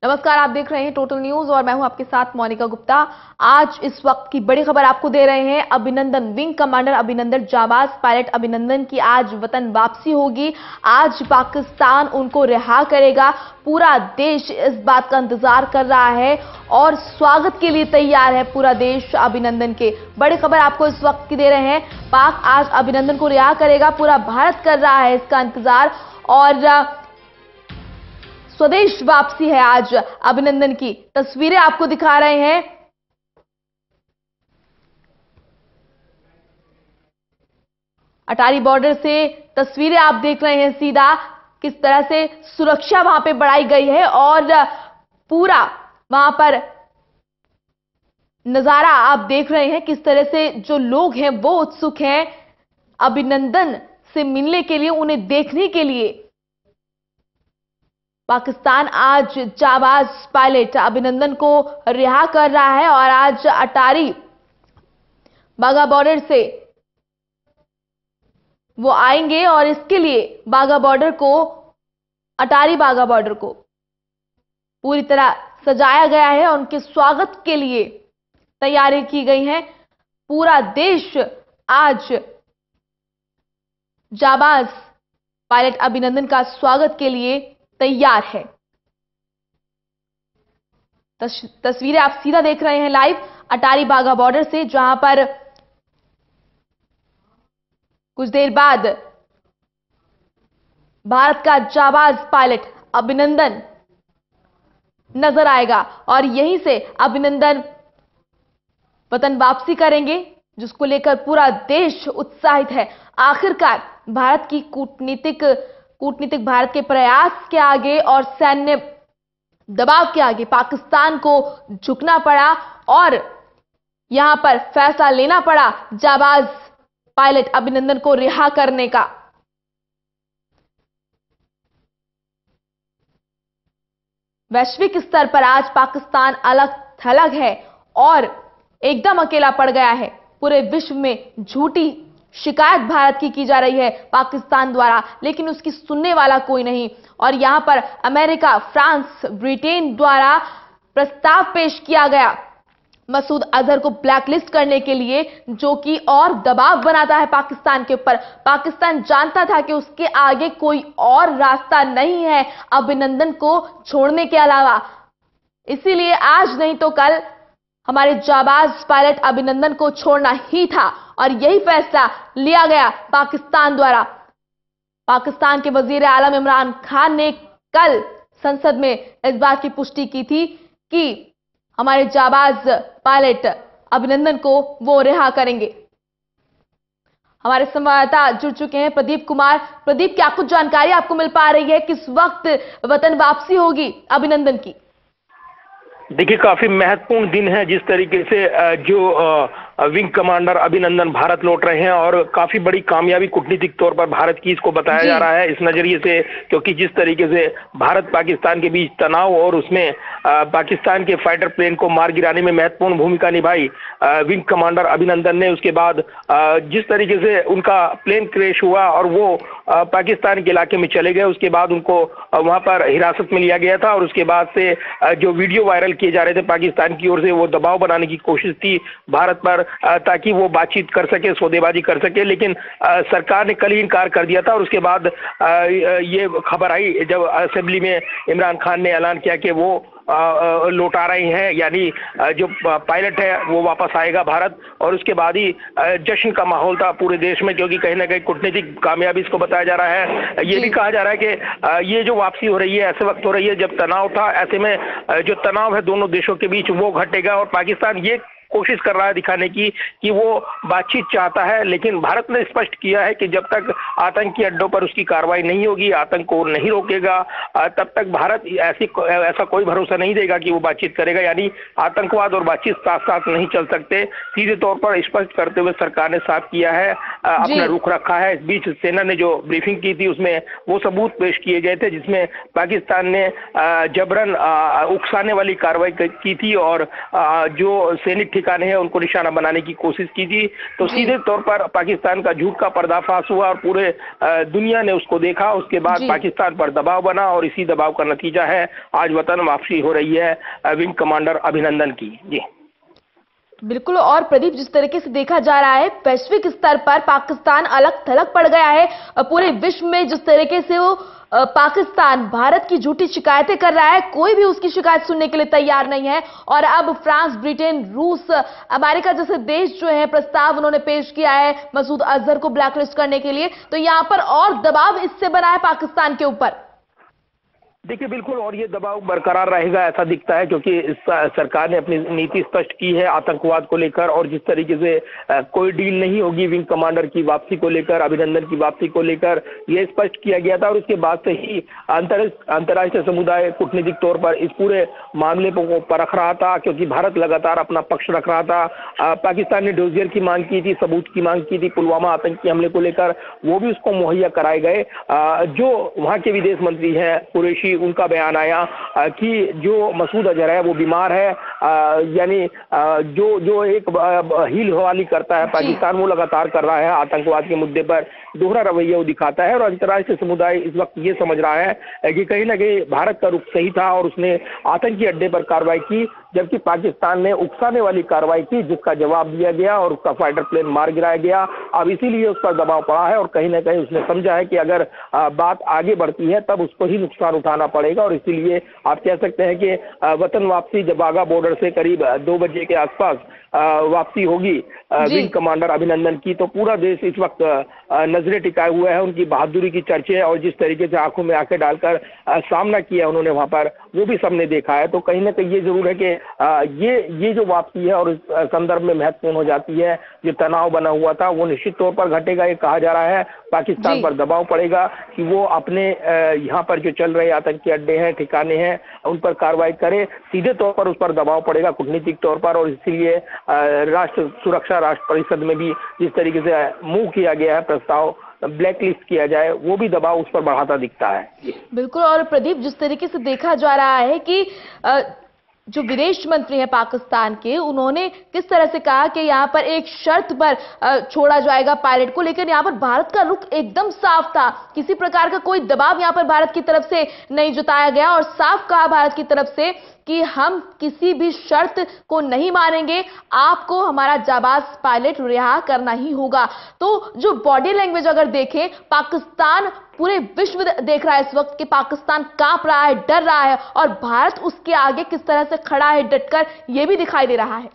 नमस्कार, आप देख रहे हैं टोटल न्यूज और मैं हूं आपके साथ मोनिका गुप्ता। आज इस वक्त की बड़ी खबर आपको दे रहे हैं। अभिनंदन, विंग कमांडर अभिनंदन, जाबाज पायलट अभिनंदन की आज वतन वापसी होगी। आज पाकिस्तान उनको रिहा करेगा। पूरा देश इस बात का इंतजार कर रहा है और स्वागत के लिए तैयार है पूरा देश अभिनंदन के। बड़ी खबर आपको इस वक्त की दे रहे हैं। पाक आज अभिनंदन को रिहा करेगा, पूरा भारत कर रहा है इसका इंतजार और स्वदेश वापसी है आज अभिनंदन की। तस्वीरें आपको दिखा रहे हैं। अटारी बॉर्डर से तस्वीरें आप देख रहे हैं सीधा, किस तरह से सुरक्षा वहां पे बढ़ाई गई है और पूरा वहां पर नजारा आप देख रहे हैं। किस तरह से जो लोग हैं वो उत्सुक हैं अभिनंदन से मिलने के लिए, उन्हें देखने के लिए। पाकिस्तान आज जाबाज पायलट अभिनंदन को रिहा कर रहा है और आज अटारी बाघा बॉर्डर से वो आएंगे और इसके लिए बाघा बॉर्डर को, अटारी बाघा बॉर्डर को पूरी तरह सजाया गया है और उनके स्वागत के लिए तैयारी की गई है। पूरा देश आज जाबाज पायलट अभिनंदन का स्वागत के लिए तैयार है। तस्वीरें आप सीधा देख रहे हैं लाइव अटारी बाघा बॉर्डर से, जहां पर कुछ देर बाद भारत का जाबाज पायलट अभिनंदन नजर आएगा और यहीं से अभिनंदन वतन वापसी करेंगे, जिसको लेकर पूरा देश उत्साहित है। आखिरकार भारत की कूटनीतिक भारत के प्रयास के आगे और सैन्य दबाव के आगे पाकिस्तान को झुकना पड़ा और यहां पर फैसला लेना पड़ा जाबाज पायलट अभिनंदन को रिहा करने का। वैश्विक स्तर पर आज पाकिस्तान अलग थलग है और एकदम अकेला पड़ गया है। पूरे विश्व में झूठी शिकायत भारत की जा रही है पाकिस्तान द्वारा, लेकिन उसकी सुनने वाला कोई नहीं। और यहां पर अमेरिका, फ्रांस, ब्रिटेन द्वारा प्रस्ताव पेश किया गया मसूद अजहर को ब्लैकलिस्ट करने के लिए, जो कि और दबाव बनाता है पाकिस्तान के ऊपर। पाकिस्तान जानता था कि उसके आगे कोई और रास्ता नहीं है अभिनंदन को छोड़ने के अलावा, इसीलिए आज नहीं तो कल हमारे जाबाज पायलट अभिनंदन को छोड़ना ही था और यही फैसला लिया गया पाकिस्तान द्वारा। पाकिस्तान के वजीर आलम इमरान खान ने कल संसद में इस बात की पुष्टि की थी कि हमारे जाबाज पायलट अभिनंदन को वो रिहा करेंगे। हमारे संवाददाता जुड़ चुके हैं, प्रदीप कुमार। प्रदीप, क्या कुछ जानकारी आपको मिल पा रही है? किस वक्त वतन वापसी होगी अभिनंदन की? देखिए, काफी महत्वपूर्ण दिन है। जिस तरीके से जो विंग कमांडर अभिनंदन भारत लौट रहे हैं और काफी बड़ी कामयाबी कूटनीतिक तौर पर भारत की इसको बताया जा रहा है इस नजरिए से, क्योंकि जिस तरीके से भारत पाकिस्तान के बीच तनाव और उसमें पाकिस्तान के फाइटर प्लेन को मार गिराने में महत्वपूर्ण भूमिका निभाई विंग कमांडर अभिनंदन ने, उसके बाद जिस तरीके से उनका प्लेन क्रैश हुआ और वो पाकिस्तान के इलाके में चले गए, उसके बाद उनको वहां पर हिरासत में लिया गया था और उसके बाद से जो वीडियो वायरल किए जा रहे थे पाकिस्तान की ओर से, वो दबाव बनाने की कोशिश थी भारत पर ताकि वो बातचीत कर सके, सौदेबाजी कर सके, लेकिन सरकार ने कल ही इनकार कर दिया था। और उसके बाद ये खबर आई जब असेंबली में इमरान खान ने ऐलान किया कि वो लौटा रहे हैं, यानी जो पायलट है वो वापस आएगा भारत। और उसके बाद ही जश्न का माहौल था पूरे देश में, क्योंकि कहीं ना कहीं कूटनीतिक कामयाबी इसको बताया जा रहा है। ये भी कहा जा रहा है कि ये जो वापसी हो रही है ऐसे वक्त हो रही है जब तनाव था, ऐसे में जो तनाव है दोनों देशों के बीच वो घटेगा। और पाकिस्तान ये कोशिश कर रहा है दिखाने की कि वो बातचीत चाहता है, लेकिन भारत ने स्पष्ट किया है कि जब तक आतंकी अड्डों पर उसकी कार्रवाई नहीं होगी, आतंक को नहीं रोकेगा, तब तक भारत ऐसा कोई भरोसा नहीं देगा कि वो बातचीत करेगा। यानी आतंकवाद और बातचीत साथ साथ नहीं चल सकते, सीधे तौर पर स्पष्ट करते हुए सरकार ने साफ किया है अपना रुख रखा है। इस बीच सेना ने जो ब्रीफिंग की थी उसमें वो सबूत पेश किए गए थे जिसमें पाकिस्तान ने जबरन उकसाने वाली कार्रवाई की थी और जो सैनिक ठिकाने हैं उनको निशाना बनाने की कोशिश की थी। तो सीधे तौर पर पाकिस्तान का झूठ का पर्दाफाश हुआ और पूरे दुनिया ने उसको देखा। उसके बाद पाकिस्तान पर दबाव बना और इसी दबाव का नतीजा है आज वतन वापसी हो रही है विंग कमांडर अभिनंदन की। जी बिल्कुल। और प्रदीप, जिस तरीके से देखा जा रहा है वैश्विक स्तर पर पाकिस्तान अलग थलग पड़ गया है। पूरे विश्व में जिस तरीके से वो पाकिस्तान भारत की झूठी शिकायतें कर रहा है, कोई भी उसकी शिकायत सुनने के लिए तैयार नहीं है। और अब फ्रांस, ब्रिटेन, रूस, अमेरिका जैसे देश जो है प्रस्ताव उन्होंने पेश किया है मसूद अजहर को ब्लैकलिस्ट करने के लिए। तो यहां पर और दबाव इससे बना है पाकिस्तान के ऊपर। देखिए बिल्कुल, और ये दबाव बरकरार रहेगा ऐसा दिखता है क्योंकि सरकार ने अपनी नीति स्पष्ट की है आतंकवाद को लेकर। और जिस तरीके से कोई डील नहीं होगी विंग कमांडर की वापसी को लेकर, अभिनंदन की वापसी को लेकर, यह स्पष्ट किया गया था। और उसके बाद से ही अंतर्राष्ट्रीय समुदाय कूटनीतिक तौर पर इस पूरे मामले को परख रहा था क्योंकि भारत लगातार अपना पक्ष रख रहा था। पाकिस्तान ने डोजियर की मांग की थी, सबूत की मांग की थी पुलवामा आतंकी हमले को लेकर, वो भी उसको मुहैया कराए गए। जो वहां के विदेश मंत्री हैं कुरैशी, उनका बयान आया कि जो मसूद अजहर है वो बीमार है, यानी जो एक हील हवाली करता है पाकिस्तान वो लगातार कर रहा है आतंकवाद के मुद्दे पर, दोहरा रवैया वो दिखाता है। और अंतर्राष्ट्रीय समुदाय इस वक्त ये समझ रहा है कि कहीं ना कहीं भारत का रुख सही था और उसने आतंकी अड्डे पर कार्रवाई की, जबकि पाकिस्तान ने उकसाने वाली कार्रवाई की जिसका जवाब दिया गया और उसका फाइटर प्लेन मार गिराया गया। अब इसीलिए उस पर दबाव पड़ा है और कहीं ना कहीं उसने समझा है कि अगर बात आगे बढ़ती है तब उसको ही नुकसान उठाना पड़ेगा। और इसीलिए आप कह सकते हैं कि वतन वापसी जब वाघा बॉर्डर से करीब 2 बजे के आसपास वापसी होगी विंग कमांडर अभिनंदन की, तो पूरा देश इस वक्त नजरें टिकाए हुए है। उनकी बहादुरी की चर्चे और जिस तरीके से आंखों में आंखें डालकर सामना किया उन्होंने वहां पर, वो भी सबने देखा है। तो कहीं ना कहीं ये जरूर है कि ये जो वापसी है और इस संदर्भ में महत्वपूर्ण हो जाती है, जो तनाव बना हुआ था वो निश्चित तौर पर घटेगा। ये कहा जा रहा है पाकिस्तान पर दबाव पड़ेगा कि वो अपने यहाँ पर जो चल रहे आतंकी अड्डे हैं, ठिकाने हैं, उन पर कार्रवाई करे। सीधे तौर पर उस पर दबाव पड़ेगा कूटनीतिक तौर पर। और इसीलिए राष्ट्र सुरक्षा राष्ट्र परिषद में भी जिस तरीके से मूव किया गया है प्रस्ताव ब्लैक लिस्ट किया जाए, वो भी दबाव उस पर बढ़ाता दिखता है। बिल्कुल। और प्रदीप, जिस तरीके से देखा जा रहा है कि जो विदेश मंत्री हैं पाकिस्तान के, उन्होंने किस तरह से कहा कि यहाँ पर एक शर्त पर छोड़ा जाएगा पायलट को, लेकिन यहाँ पर भारत का रुख एकदम साफ था। किसी प्रकार का कोई दबाव यहाँ पर भारत की तरफ से नहीं जताया गया और साफ कहा भारत की तरफ से कि हम किसी भी शर्त को नहीं मानेंगे, आपको हमारा जाबाज पायलट रिहा करना ही होगा। तो जो बॉडी लैंग्वेज अगर देखें, पाकिस्तान पूरे विश्व देख रहा है इस वक्त कि पाकिस्तान कांप रहा है, डर रहा है, और भारत उसके आगे किस तरह से खड़ा है डटकर, यह भी दिखाई दे रहा है।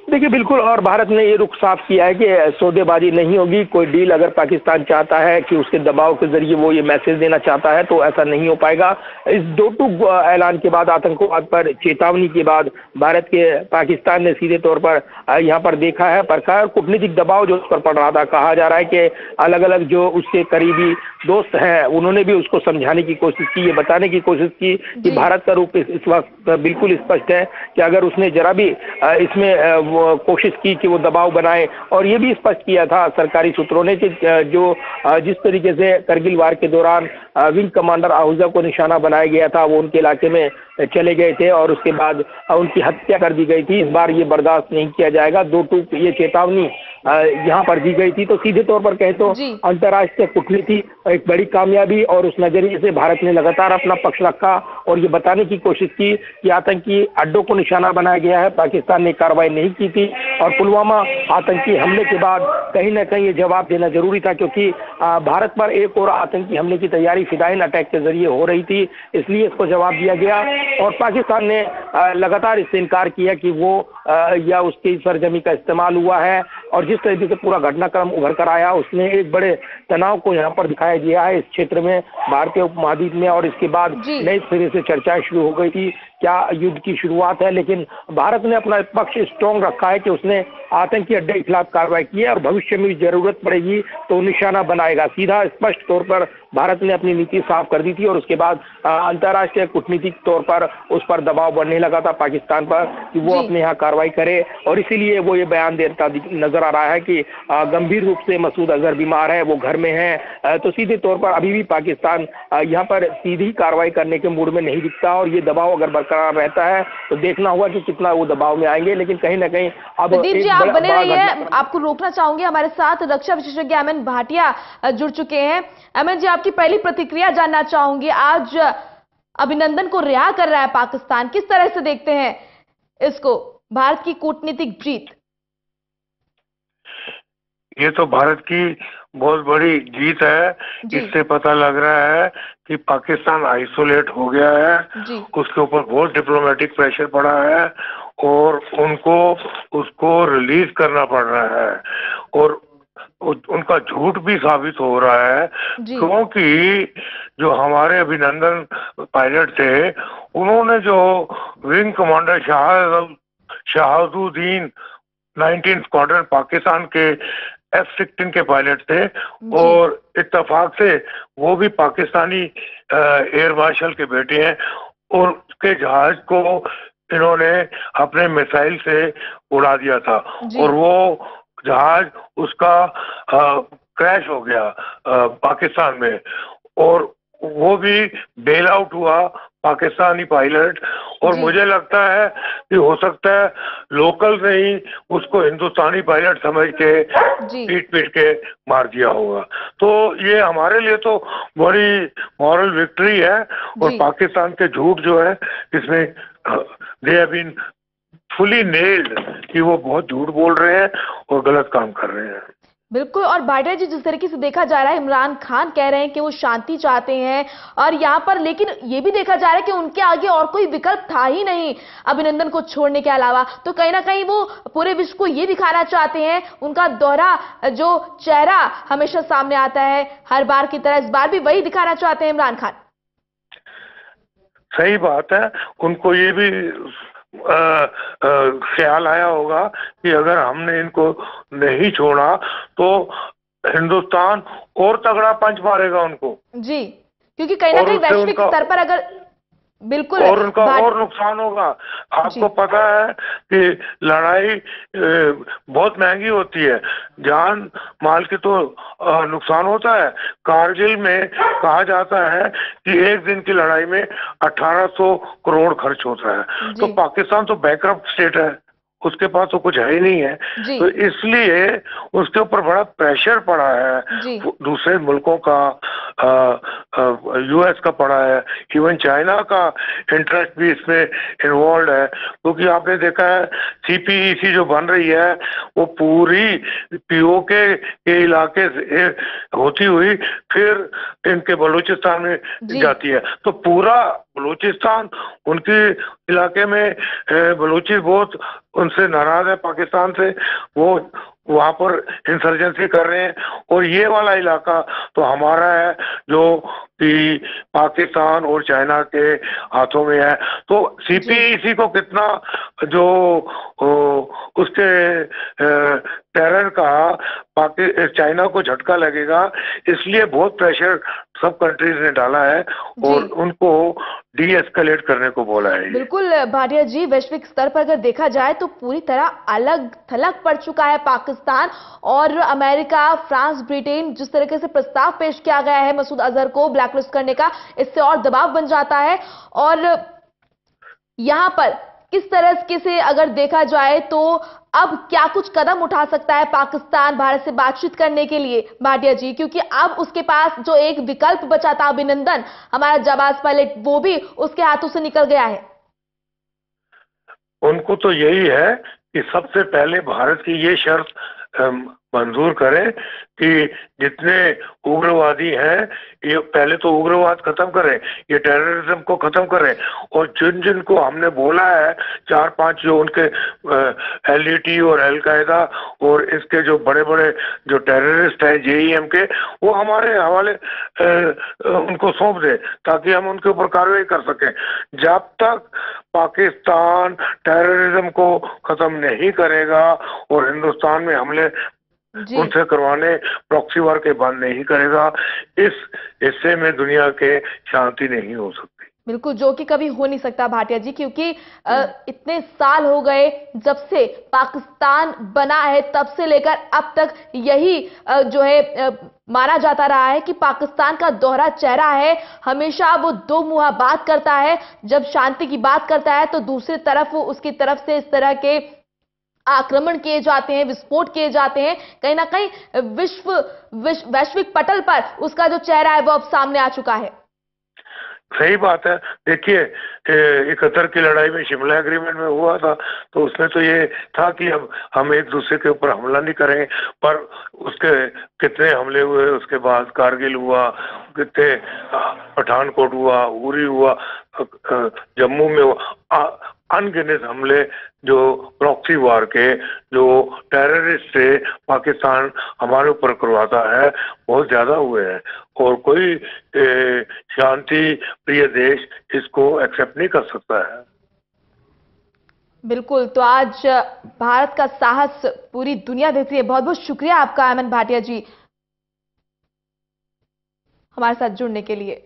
देखिए बिल्कुल, और भारत ने ये रुख साफ किया है कि सौदेबाजी नहीं होगी। कोई डील अगर पाकिस्तान चाहता है कि उसके दबाव के जरिए वो ये मैसेज देना चाहता है तो ऐसा नहीं हो पाएगा। इस 2-2 ऐलान के बाद, आतंकवाद पर चेतावनी के बाद भारत के पाकिस्तान ने सीधे तौर पर यहाँ पर देखा है प्रकार कूटनीतिक दबाव जो उस पर पड़ रहा था। कहा जा रहा है कि अलग अलग जो उसके करीबी दोस्त हैं उन्होंने भी उसको समझाने की कोशिश की, ये बताने की कोशिश की कि भारत का रुख इस वक्त बिल्कुल स्पष्ट है कि अगर उसने जरा भी इसमें कोशिश की कि वो दबाव बनाए। और ये भी स्पष्ट किया था सरकारी सूत्रों ने कि जो जिस तरीके से करगिल वार के दौरान विंग कमांडर आहूजा को निशाना बनाया गया था, वो उनके इलाके में चले गए थे और उसके बाद उनकी हत्या कर दी गई थी। इस बार ये बर्दाश्त नहीं किया जाएगा। 2-2 ये चेतावनी यहाँ पर दी गई थी। तो सीधे तौर पर कहें तो अंतर्राष्ट्रीय कूटनीति एक बड़ी कामयाबी, और उस नजरिए से भारत ने लगातार अपना पक्ष रखा और ये बताने की कोशिश की कि आतंकी अड्डों को निशाना बनाया गया है, पाकिस्तान ने कार्रवाई नहीं की थी। और पुलवामा आतंकी हमले के बाद कहीं ना कहीं ये जवाब देना जरूरी था क्योंकि भारत पर एक और आतंकी हमले की तैयारी फिदाइन अटैक के जरिए हो रही थी, इसलिए इसको जवाब दिया गया। और पाकिस्तान ने लगातार इससे इनकार किया कि वो या उसकी सरजमी का इस्तेमाल हुआ है। और जिस तरीके से पूरा घटनाक्रम उभर कर आया, उसने एक बड़े तनाव को यहाँ पर दिखाया गया है इस क्षेत्र में, भारतीय उपमहाद्वीप में। और इसके बाद नए सिरे से चर्चाएं शुरू हो गई थी क्या युद्ध की शुरुआत है, लेकिन भारत ने अपना पक्ष स्ट्रॉन्ग रखा है कि उसने आतंकी अड्डे के खिलाफ कार्रवाई की है और भविष्य में भी जरूरत पड़ेगी तो निशाना बनाएगा। सीधा स्पष्ट तौर पर भारत ने अपनी नीति साफ कर दी थी और उसके बाद अंतर्राष्ट्रीय कूटनीतिक तौर पर उस पर दबाव बढ़ने लगा था पाकिस्तान पर कि वो अपने यहाँ कार्रवाई करे, और इसीलिए वो ये बयान देता नजर आ रहा है कि गंभीर रूप से मसूद अजहर बीमार है, वो घर में है। तो सीधे तौर पर अभी भी पाकिस्तान यहाँ पर सीधी कार्रवाई करने के मूड में नहीं दिखता, और ये दबाव अगर बरकरार रहता है तो देखना होगा कि कितना वो दबाव में आएंगे। लेकिन कहीं ना कहीं अब प्रदीप जी आप बने रहिए, आपको रोकना चाहूंगे। हमारे साथ रक्षा विशेषज्ञ अमन भाटिया जुड़ चुके हैं। अमन जी, आपकी पहली प्रतिक्रिया जानना चाहूंगी। आज अभिनंदन को रिहा कर रहा है पाकिस्तान, किस तरह से देखते हैं इसको, भारत की कूटनीतिक जीत? ये तो भारत की बहुत बड़ी जीत है। इससे पता लग रहा है कि पाकिस्तान आइसोलेट हो गया है, उसके ऊपर बहुत डिप्लोमेटिक प्रेशर पड़ा है और उसको रिलीज करना पड़ रहा है, और उनका झूठ भी साबित हो रहा है, क्योंकि जो हमारे अभिनंदन पायलट थे, उन्होंने जो wing commander Shahabuddin 19 squadron Pakistan के F-16 के पायलट थे, और इत्तेफाक से वो भी पाकिस्तानी एयर मार्शल के बेटे हैं, और उसके जहाज को इन्होंने अपने मिसाइल से उड़ा दिया था, और वो जहाज उसका क्रैश हो गया पाकिस्तान में, और वो भी बेल आउट हुआ पाकिस्तानी पायलट। और मुझे लगता है कि हो सकता है लोकल ने ही उसको हिंदुस्तानी पायलट समझ के पीट के मार दिया होगा। तो ये हमारे लिए तो बड़ी मॉरल विक्ट्री है, और पाकिस्तान के झूठ जो है इसमें they have been fully nailed कि वो बहुत झूठ बोल रहे हैं और गलत काम कर रहे हैं। बिल्कुल। और भाटिया जी, जिस तरीके से देखा जा रहा है, इमरान खान कह रहे हैं कि वो शांति चाहते हैं, और यहाँ पर लेकिन ये भी देखा जा रहा है कि उनके आगे और कोई विकल्प था ही नहीं अभिनंदन को छोड़ने के अलावा। तो कहीं ना कहीं वो पूरे विश्व को ये दिखाना चाहते हैं, उनका दोहरा जो चेहरा हमेशा सामने आता है हर बार की तरह, इस बार भी वही दिखाना चाहते हैं इमरान खान। सही बात है, उनको ये भी ख्याल आया होगा कि अगर हमने इनको नहीं छोड़ा तो हिंदुस्तान और तगड़ा पंच मारेगा उनको। क्योंकि कहीं ना कहीं वैश्विक स्तर पर अगर बिल्कुल और उनका और नुकसान होगा। आपको पता है कि लड़ाई बहुत महंगी होती है, जान माल के तो नुकसान होता है। कारगिल में कहा जाता है कि एक दिन की लड़ाई में 1800 करोड़ खर्च होता है। तो पाकिस्तान तो बैंकरप्ट स्टेट है, उसके पास तो कुछ है ही नहीं है, तो इसलिए उसके ऊपर बड़ा प्रेशर पड़ा है दूसरे मुल्कों का, यूएस का पड़ा है, इवन चाइना का इंटरेस्ट भी इसमें इन्वॉल्व है। क्योंकि आपने देखा है CPEC जो बन रही है वो पूरी POK के इलाके से होती हुई फिर इनके बलूचिस्तान में जाती है, तो पूरा बलूचिस्तान उनके इलाके में बलूची बहुत उनसे नाराज है पाकिस्तान से, वो वहां पर इंसर्जेंसी कर रहे हैं। और ये वाला इलाका तो हमारा है जो कि पाकिस्तान और चाइना के हाथों में है। तो CPEC को कितना जो उसके टेरर का चाइना को झटका लगेगा, इसलिए बहुत प्रेशर सब कंट्रीज ने डाला है और उनको डीएस्केलेट करने को बोला है। बिल्कुल भाटिया जी, वैश्विक स्तर पर अगर देखा जाए तो पूरी तरह अलग थलग पड़ चुका है पाकिस्तान, और अमेरिका, फ्रांस, ब्रिटेन, जिस तरीके से प्रस्ताव पेश किया गया है मसूद अजहर को ब्लैकलिस्ट करने का, इससे और दबाव बन जाता है। और यहां पर किस तरह से अगर देखा जाए तो अब क्या कुछ कदम उठा सकता है पाकिस्तान भारत से बातचीत करने के लिए भाटिया जी, क्योंकि अब उसके पास जो एक विकल्प बचा था अभिनंदन, हमारा जाबाज पायलट, वो भी उसके हाथों से निकल गया है। उनको तो यही है कि सबसे पहले भारत की ये शर्त मंजूर करें कि जितने उग्रवादी हैं ये पहले तो उग्रवाद खत्म करें, ये टेररिज्म को खत्म करें, और जिन जिन को हमने बोला है 4-5 जो उनके LET और अलकायदा और इसके जो बड़े बड़े जो टेररिस्ट हैं JEM के, वो हमारे हवाले उनको सौंप दे ताकि हम उनके ऊपर कार्रवाई कर सकें। जब तक पाकिस्तान टेररिज्म को खत्म नहीं करेगा और हिंदुस्तान में हमले जी। उनसे करवाने प्रॉक्सी वार के बंद नहीं करेगा, इस हिस्से में दुनिया के शांति नहीं हो सकती। बिल्कुल, जो कि कभी हो नहीं सकता भाटिया जी, क्योंकि इतने साल हो गए जब से पाकिस्तान बना है, तब से लेकर अब तक यही जो है माना जाता रहा है कि पाकिस्तान का दोहरा चेहरा है। हमेशा वो दो मुंहा बात करता है, जब शांति की बात करता है तो दूसरी तरफ उसकी तरफ से इस तरह के आक्रमण किए जाते हैं, विस्फोट किए जाते हैं। कहीं ना कहीं वैश्विक पटल पर उसका जो चेहरा है वो अब सामने आ चुका है। सही बात है। देखिए 71 की लड़ाई में शिमला एग्रीमेंट में हुआ था, तो उसमें तो ये था कि अब हम एक दूसरे के ऊपर हमला नहीं करेंगे, पर उसके कितने हमले हुए, उसके बाद कारगिल हुआ, कितने पठानकोट हुआ, उरी हुआ, जम्मू में हुआ, अनगिनत हमले जो प्रॉक्सी वार के, जो टेररिस्ट से पाकिस्तान हमारे ऊपर करवाता है, बहुत ज्यादा हुए हैं और कोई शांति प्रिय देश इसको एक्सेप्ट नहीं कर सकता है। बिल्कुल, तो आज भारत का साहस पूरी दुनिया देखती है। बहुत बहुत शुक्रिया आपका अमन भाटिया जी हमारे साथ जुड़ने के लिए।